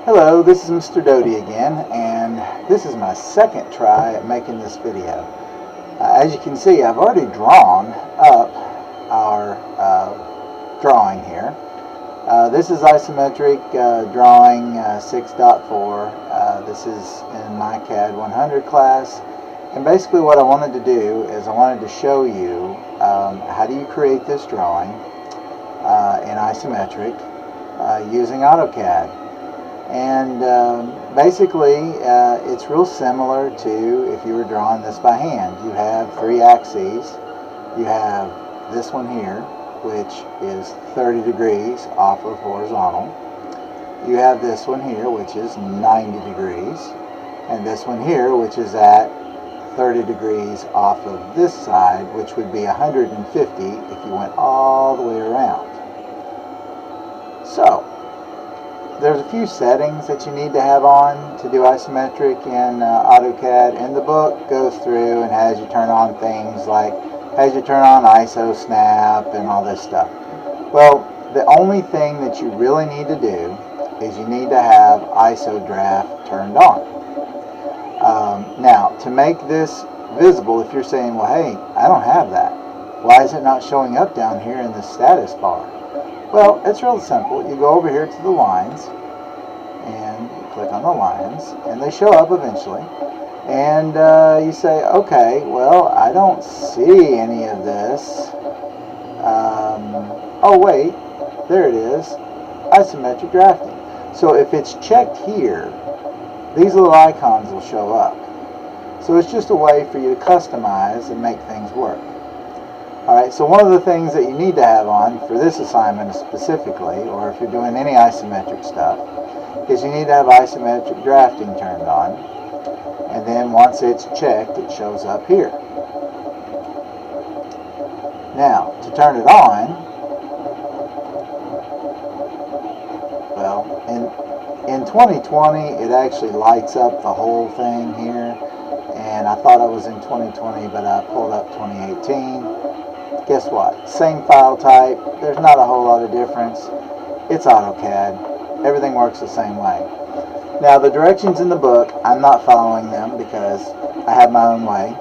Hello, this is Mr. Doty again, and this is my second try at making this video. As you can see, I've already drawn up our drawing here. This is isometric drawing 6.4. This is in my CAD 100 class, and basically what I wanted to do is I wanted to show you how do you create this drawing in isometric using AutoCAD. And basically it's real similar to if you were drawing this by hand. You have three axes. You have this one here, which is 30 degrees off of horizontal. You have this one here, which is 90 degrees, and this one here, which is at 30 degrees off of this side, which would be 150 if you went all the way around. So there's a few settings that you need to have on to do isometric in AutoCAD, and the book goes through and has you turn on things like has you turn on ISO snap and all this stuff. Well, the only thing that you really need to do is you need to have ISO draft turned on. Now, to make this visible, if you're saying, well, hey, I don't have that, why is it not showing up down here in the status bar? Well, it's real simple. You go over here to the lines and you click on the lines, and they show up eventually, and you say, okay, well, I don't see any of this. Oh wait, there it is, isometric drafting. So if it's checked here, these little icons will show up. So it's just a way for you to customize and make things work. Alright, so one of the things that you need to have on for this assignment specifically, or if you're doing any isometric stuff, is you need to have isometric drafting turned on. And then once it's checked, it shows up here. Now, to turn it on, well, in 2020, it actually lights up the whole thing here. And I thought I was in 2020, but I pulled up 2018. Guess what? Same file type. There's not a whole lot of difference. It's AutoCAD. Everything works the same way. Now, the directions in the book, I'm not following them because I have my own way.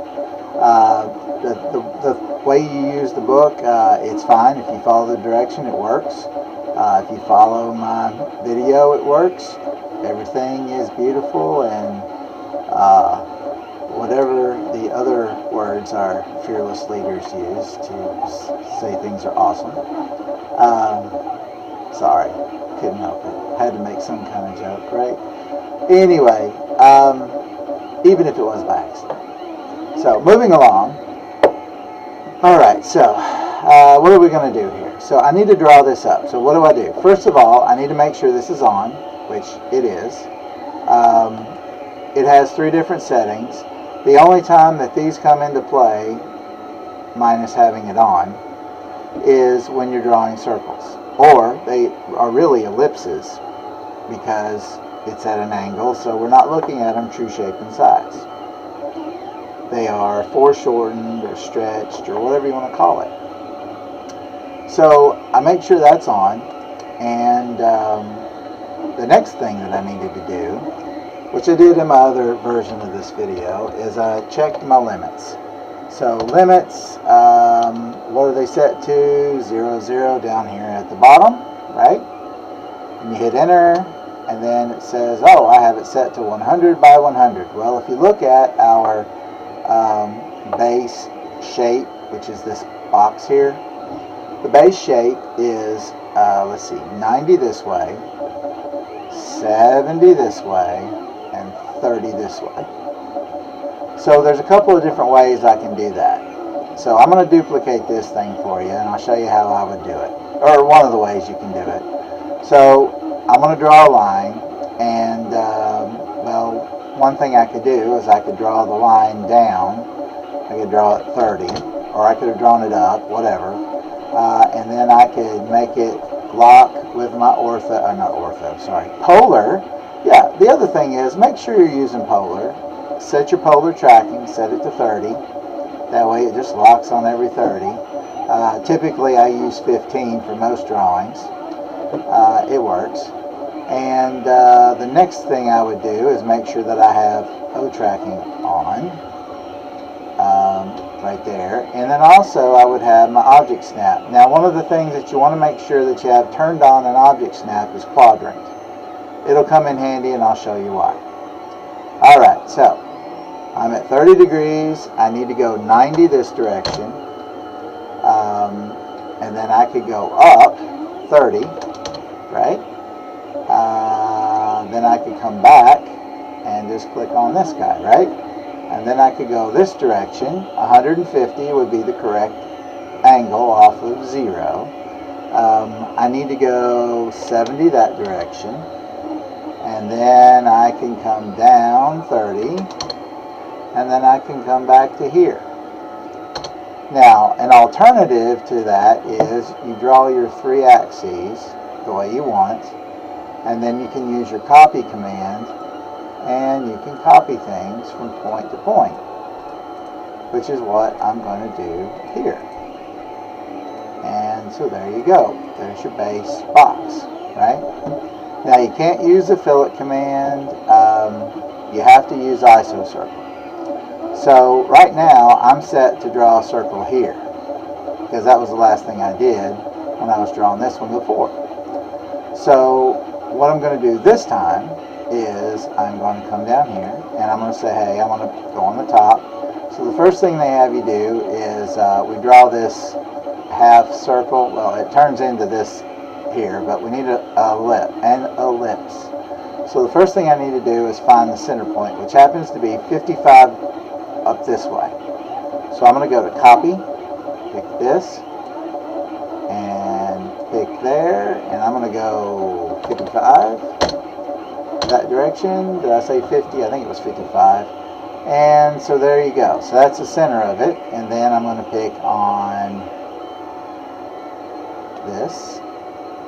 The way you use the book, it's fine. If you follow the direction, it works. If you follow my video, it works. Everything is beautiful, and whatever the other words our fearless leaders use to say things are awesome. Sorry, couldn't help it. Had to make some kind of joke, right? Anyway, even if it was by accident. So, moving along. Alright, so what are we going to do here? So I need to draw this up. So what do? First of all, I need to make sure this is on, which it is. It has three different settings. The only time that these come into play, minus having it on, is when you're drawing circles. Or they are really ellipses because it's at an angle, so we're not looking at them true shape and size. They are foreshortened or stretched or whatever you want to call it. So I make sure that's on, and the next thing that I needed to do, which I did in my other version of this video, is I checked my limits. So limits, what are they set to? 0, 0 down here at the bottom, right? And you hit enter, and then it says, oh, I have it set to 100 by 100. Well, if you look at our base shape, which is this box here, the base shape is, let's see, 90 this way, 70 this way, and 30 this way. So there's a couple of different ways I can do that. So I'm going to duplicate this thing for you, and I'll show you how I would do it, or one of the ways you can do it. So I'm going to draw a line, and well, one thing I could do is I could draw the line down. I could draw it 30, or I could have drawn it up, whatever, and then I could make it lock with my polar. Yeah, the other thing is, make sure you're using polar. Set your polar tracking, set it to 30. That way it just locks on every 30. Typically I use 15 for most drawings. It works. And the next thing I would do is make sure that I have O tracking on, right there. And then also I would have my object snap. Now, one of the things that you want to make sure that you have turned on an object snap is quadrant. It'll come in handy, and I'll show you why. Alright, so I'm at 30 degrees. I need to go 90 this direction. And then I could go up 30, right? Then I could come back and just click on this guy, right? And then I could go this direction. 150 would be the correct angle off of 0. I need to go 70 that direction. And then I can come down 30. And then I can come back to here. Now, an alternative to that is you draw your 3 axes the way you want. And then you can use your copy command, and you can copy things from point to point, which is what I'm going to do here. And so there you go. There's your base box, right? Now you can't use the fillet command. You have to use Isocircle. So right now I'm set to draw a circle here, because that was the last thing I did when I was drawing this one before. So what I'm going to do this time is I'm going to come down here and I'm going to say, hey, I want to go on the top. So the first thing they have you do is we draw this half circle. Well, it turns into this here, but we need an ellipse. So the first thing I need to do is find the center point, which happens to be 55 up this way. So I'm going to go to copy, pick this, and pick there, and I'm going to go 55 that direction. Did I say 50? I think it was 55. And so there you go. So that's the center of it. And then I'm going to pick on this.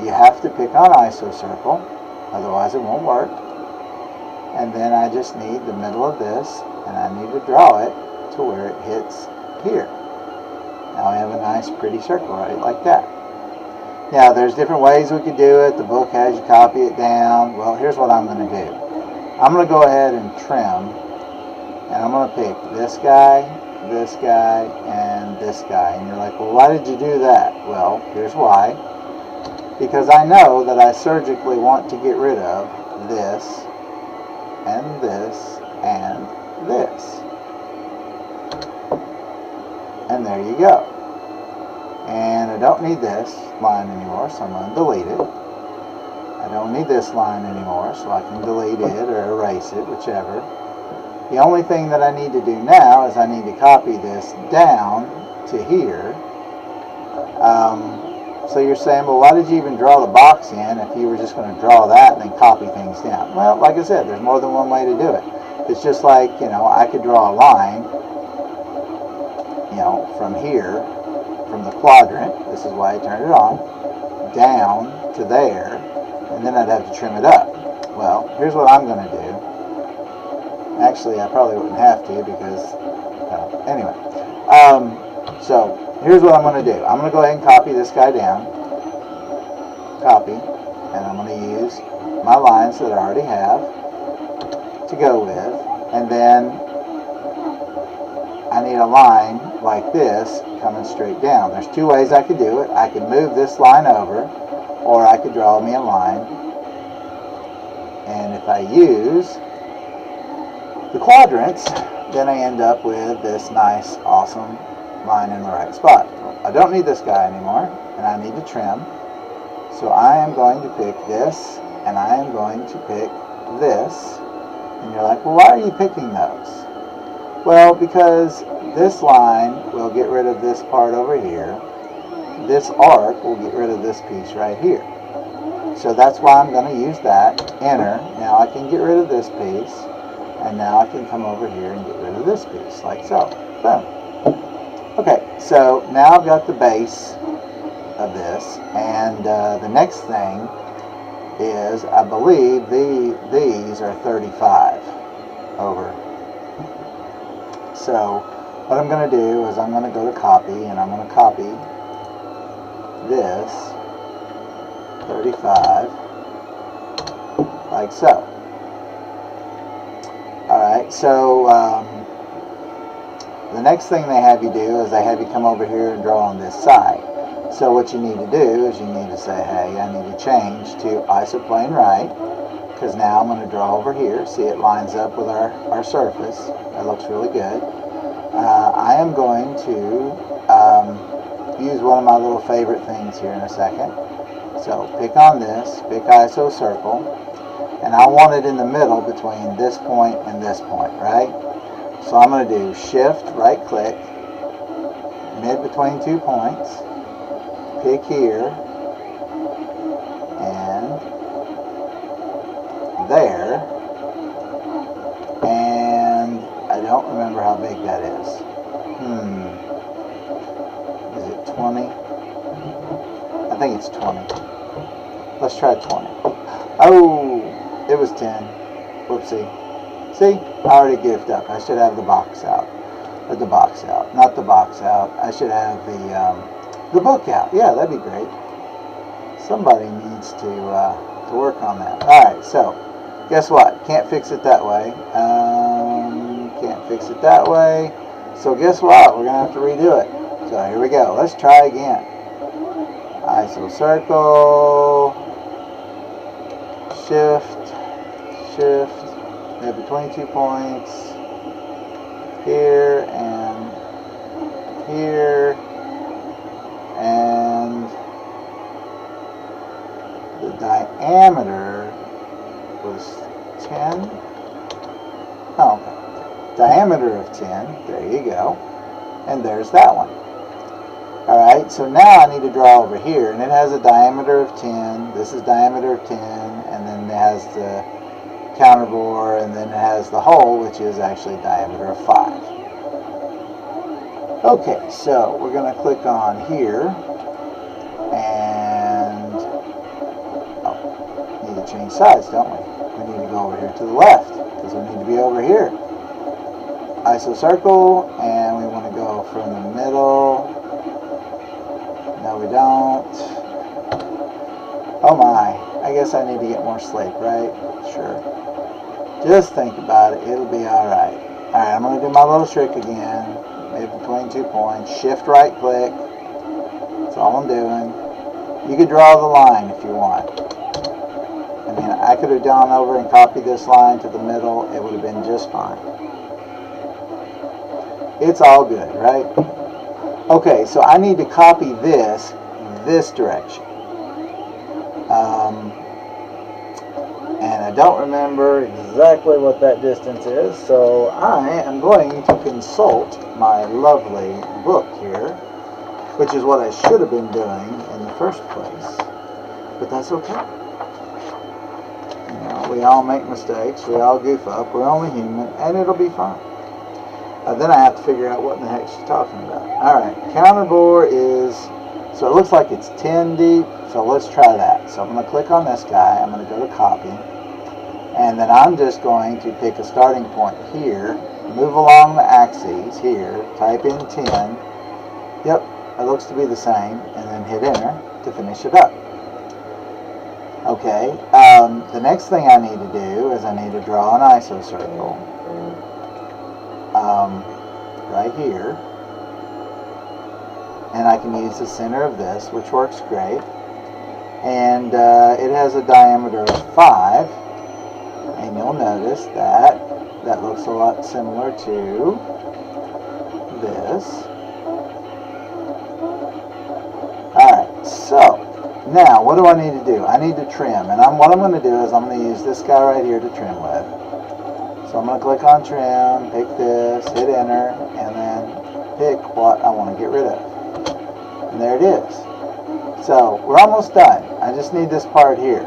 You have to pick on Isocircle, otherwise it won't work. And then I just need the middle of this, and I need to draw it to where it hits here. Now I have a nice pretty circle right like that. Now there's different ways we could do it. The book has you copy it down. Well, here's what I'm going to do. I'm going to go ahead and trim, and I'm going to pick this guy, and this guy. And you're like, well, why did you do that? Well, here's why. Because I know that I surgically want to get rid of this, and this, and this. And there you go. And I don't need this line anymore, so I'm going to delete it. I don't need this line anymore, so I can delete it or erase it, whichever. The only thing that I need to do now is I need to copy this down to here. So you're saying, well, why did you even draw the box in if you were just going to draw that and then copy things down? Well, like I said, there's more than one way to do it. It's just like, I could draw a line, from here, from the quadrant, this is why I turned it on, down to there, and then I'd have to trim it up. Well, here's what I'm going to do. Actually, I probably wouldn't have to because, anyway. So, here's what I'm going to do. I'm going to go ahead and copy this guy down. Copy. And I'm going to use my lines that I already have to go with. And then I need a line like this coming straight down. There's two ways I could do it. I could move this line over, or I could draw me a line. And if I use the quadrants, then I end up with this nice, awesome line in the right spot. I don't need this guy anymore, and I need to trim. So I am going to pick this, and I am going to pick this. And you're like, well, why are you picking those? Well, because this line will get rid of this part over here. This arc will get rid of this piece right here. So that's why I'm going to use that. Enter. Now I can get rid of this piece. And now I can come over here and get rid of this piece, like so. Boom. Okay, so now I've got the base of this. And the next thing is, I believe these are 35 over. So what I'm going to do is I'm going to go to copy, and I'm going to copy this 35, like so. Alright, so the next thing they have you do is they have you come over here and draw on this side. So what you need to do is you need to say, hey, I need to change to isoplane right, because now I'm going to draw over here. See, it lines up with our surface. That looks really good. I am going to use one of my little favorite things here in a second. So pick on this, pick Isocircle, and I want it in the middle between this point and this point, right? So I'm going to do Shift, right click, mid between 2 points, pick here, and there, and I don't remember how big that is. Is it 20? I think it's 20. Let's try 20. Oh, it was 10. Whoopsie. See, I already goofed up. I should have the box out. Or the box out. Not the box out. I should have the book out. Yeah, that'd be great. Somebody needs to work on that. Alright, so, guess what? Can't fix it that way. Can't fix it that way. So guess what? We're going to have to redo it. So here we go. Let's try again. Isocircle. Shift. Shift. Between 2 points. Here and here. And the diameter was 10. Oh, okay. Diameter of 10. There you go. And there's that one. Alright, so now I need to draw over here, and it has a diameter of 10. This is diameter of 10, and then it has the counterbore, and then it has the hole, which is actually diameter of 5. Okay, so we're going to click on here, and we need to change sides, don't we? We need to go over here to the left, because we need to be over here. Isocircle, and we want to go from the middle. No, we don't. Oh my, I guess I need to get more sleep, right? Sure. Just think about it, it'll be alright. Alright, I'm going to do my little trick again. Mid between 2 points. Shift right click. That's all I'm doing. You could draw the line if you want. I mean, I could have gone over and copied this line to the middle. It would have been just fine. It's all good, right? Okay, so I need to copy this direction. And I don't remember exactly what that distance is, so I am going to consult my lovely book here, which is what I should have been doing in the first place. But that's okay. You know, we all make mistakes, we all goof up, we're only human, and it'll be fine. Then I have to figure out what in the heck she's talking about. Alright, counterbore is, so it looks like it's 10 deep, so let's try that. So I'm going to click on this guy, I'm going to go to copy, and then I'm just going to pick a starting point here, move along the axes here, type in 10, yep, it looks to be the same, and then hit enter to finish it up. Okay, the next thing I need to do is I need to draw an isocircle. Right here, and I can use the center of this, which works great, and it has a diameter of 5, and you'll notice that that looks a lot similar to this. Alright, so now what do I need to do? I need to trim, and what I'm going to do is I'm going to use this guy right here to trim with. So I'm going to click on trim, pick this, hit enter, and then pick what I want to get rid of. And there it is. So we're almost done. I just need this part here.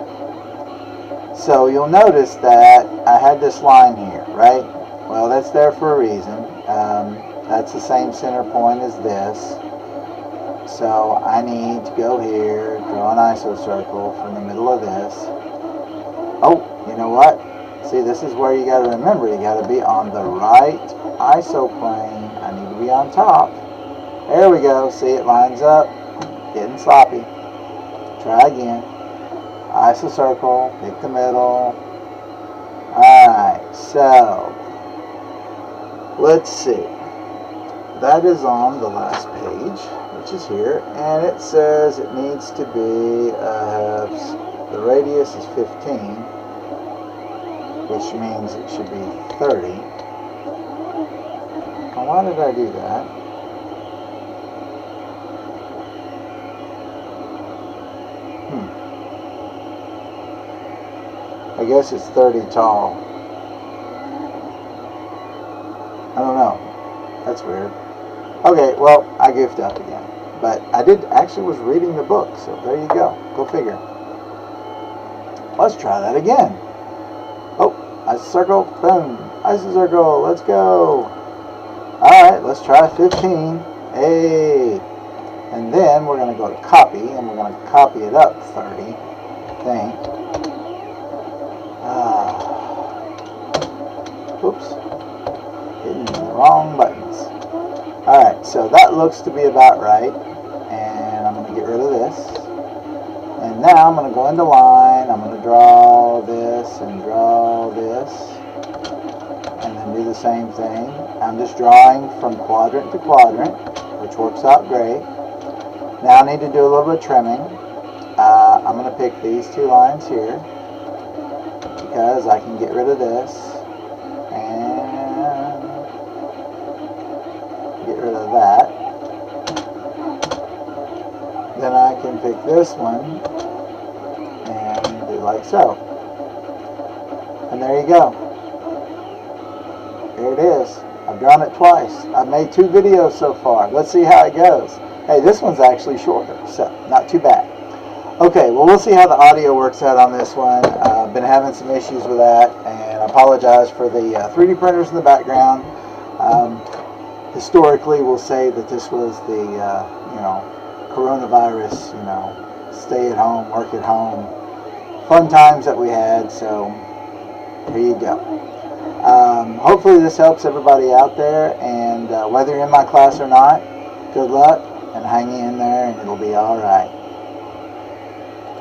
So you'll notice that I had this line here, right? Well, that's there for a reason. That's the same center point as this. So I need to go here, draw an isocircle from the middle of this. Oh, you know what? See, this is where you got to remember, you got to be on the right isoplane. I need to be on top. There we go. See, it lines up. Getting sloppy. Try again. Isocircle, pick the middle, So, let's see. That is on the last page, which is here, and it says it needs to be, the radius is 15, which means it should be 30. Now, why did I do that? I guess it's 30 tall. I don't know. That's weird. Okay, well, I goofed up again. But I was reading the book, so there you go. Go figure. Let's try that again. Oh, Isocircle, boom. Isocircle, let's go. Alright, let's try 15. Hey. And then we're going to go to copy, and we're going to copy it up 30. I think. Oops. Hitting the wrong buttons. Alright, so that looks to be about right. And I'm going to get rid of this. And now I'm going to go into line. I'm going to draw this and draw this. And then do the same thing. I'm just drawing from quadrant to quadrant, which works out great. Now I need to do a little bit of trimming. I'm going to pick these two lines here, because I can get rid of this and get rid of that. Then I can pick this one and do like so. And there you go. There it is. I've drawn it twice. I've made 2 videos so far. Let's see how it goes. Hey, this one's actually shorter, so not too bad. Okay, well, we'll see how the audio works out on this one. I've been having some issues with that, and I apologize for the 3D printers in the background. Historically, we'll say that this was the, coronavirus, stay at home, work at home, fun times that we had, so here you go. Hopefully this helps everybody out there, and whether you're in my class or not, good luck, and hang in there, and it'll be all right.